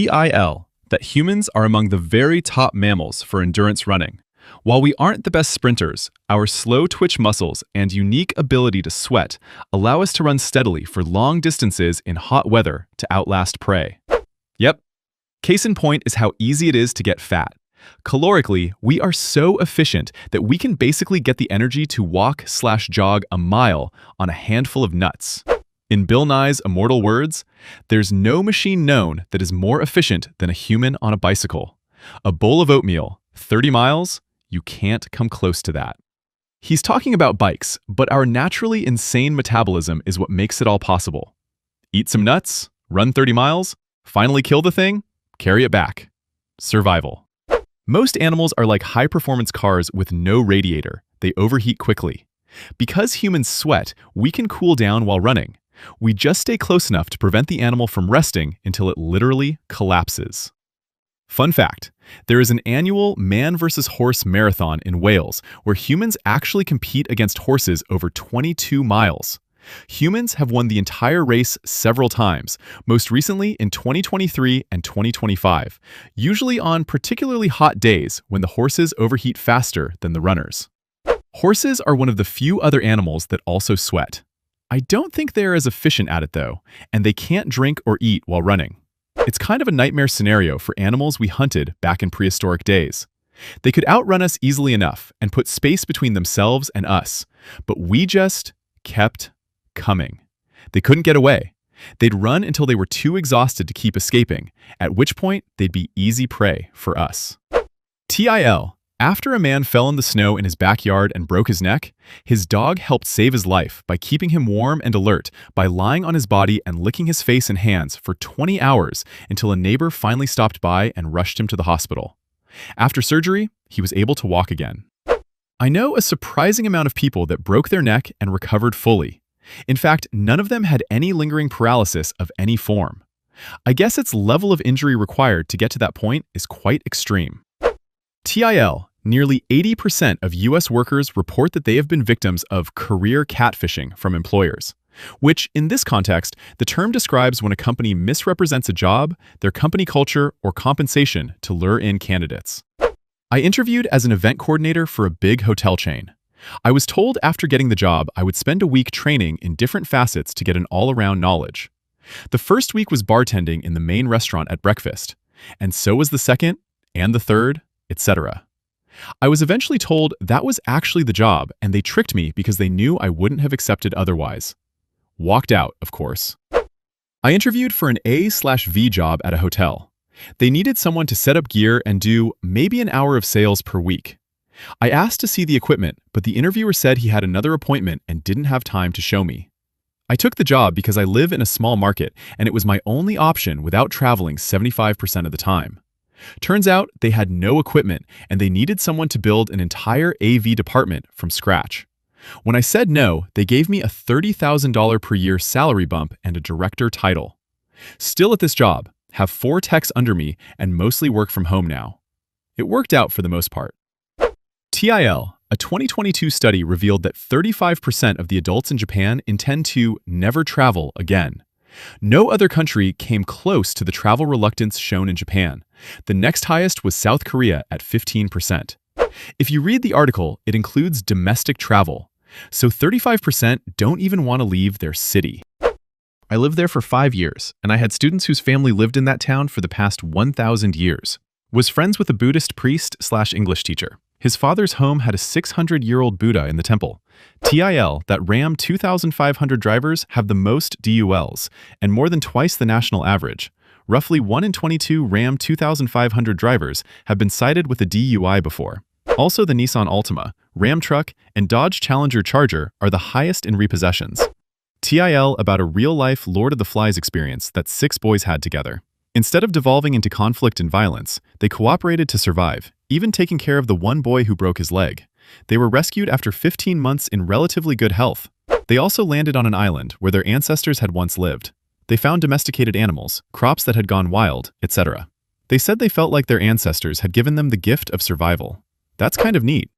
TIL, that humans are among the very top mammals for endurance running. While we aren't the best sprinters, our slow twitch muscles and unique ability to sweat allow us to run steadily for long distances in hot weather to outlast prey. Yep. Case in point is how easy it is to get fat. Calorically, we are so efficient that we can basically get the energy to walk/jog a mile on a handful of nuts. In Bill Nye's immortal words, there's no machine known that is more efficient than a human on a bicycle. A bowl of oatmeal, 30 miles, you can't come close to that. He's talking about bikes, but our naturally insane metabolism is what makes it all possible. Eat some nuts, run 30 miles, finally kill the thing, carry it back. Survival. Most animals are like high-performance cars with no radiator. They overheat quickly. Because humans sweat, we can cool down while running. We just stay close enough to prevent the animal from resting until it literally collapses. Fun fact, there is an annual man versus horse marathon in Wales where humans actually compete against horses over 22 miles. Humans have won the entire race several times, most recently in 2023 and 2025, usually on particularly hot days when the horses overheat faster than the runners. Horses are one of the few other animals that also sweat. I don't think they're as efficient at it though, and they can't drink or eat while running. It's kind of a nightmare scenario for animals we hunted back in prehistoric days. They could outrun us easily enough and put space between themselves and us, but we just kept coming. They couldn't get away. They'd run until they were too exhausted to keep escaping, at which point they'd be easy prey for us. TIL. After a man fell in the snow in his backyard and broke his neck, his dog helped save his life by keeping him warm and alert by lying on his body and licking his face and hands for 20 hours until a neighbor finally stopped by and rushed him to the hospital. After surgery, he was able to walk again. I know a surprising amount of people that broke their neck and recovered fully. In fact, none of them had any lingering paralysis of any form. I guess its level of injury required to get to that point is quite extreme. TIL. Nearly 80% of U.S. workers report that they have been victims of career catfishing from employers, which, in this context, the term describes when a company misrepresents a job, their company culture, or compensation to lure in candidates. I interviewed as an event coordinator for a big hotel chain. I was told after getting the job I would spend a week training in different facets to get an all-around knowledge. The first week was bartending in the main restaurant at breakfast, and so was the second, and the third, etc. I was eventually told that was actually the job, and they tricked me because they knew I wouldn't have accepted otherwise. Walked out, of course. I interviewed for an A/V job at a hotel. They needed someone to set up gear and do maybe an hour of sales per week. I asked to see the equipment, but the interviewer said he had another appointment and didn't have time to show me. I took the job because I live in a small market, and it was my only option without traveling 75% of the time. Turns out they had no equipment and they needed someone to build an entire AV department from scratch. When I said no, they gave me a $30,000 per year salary bump and a director title. Still at this job, have 4 techs under me and mostly work from home now. It worked out for the most part. TIL, a 2022 study revealed that 35% of the adults in Japan intend to never travel again. No other country came close to the travel reluctance shown in Japan. The next highest was South Korea at 15%. If you read the article, it includes domestic travel. So 35% don't even want to leave their city. I lived there for 5 years, and I had students whose family lived in that town for the past 1,000 years. Was friends with a Buddhist priest/English teacher. His father's home had a 600-year-old Buddha in the temple. TIL, that Ram 2,500 drivers have the most DULs, and more than twice the national average. Roughly 1 in 22 Ram 2,500 drivers have been cited with a DUI before. Also, the Nissan Altima, Ram truck, and Dodge Challenger Charger are the highest in repossessions. TIL about a real-life Lord of the Flies experience that 6 boys had together. Instead of devolving into conflict and violence, they cooperated to survive, even taking care of the one boy who broke his leg. They were rescued after 15 months in relatively good health. They also landed on an island where their ancestors had once lived. They found domesticated animals, crops that had gone wild, etc. They said they felt like their ancestors had given them the gift of survival. That's kind of neat.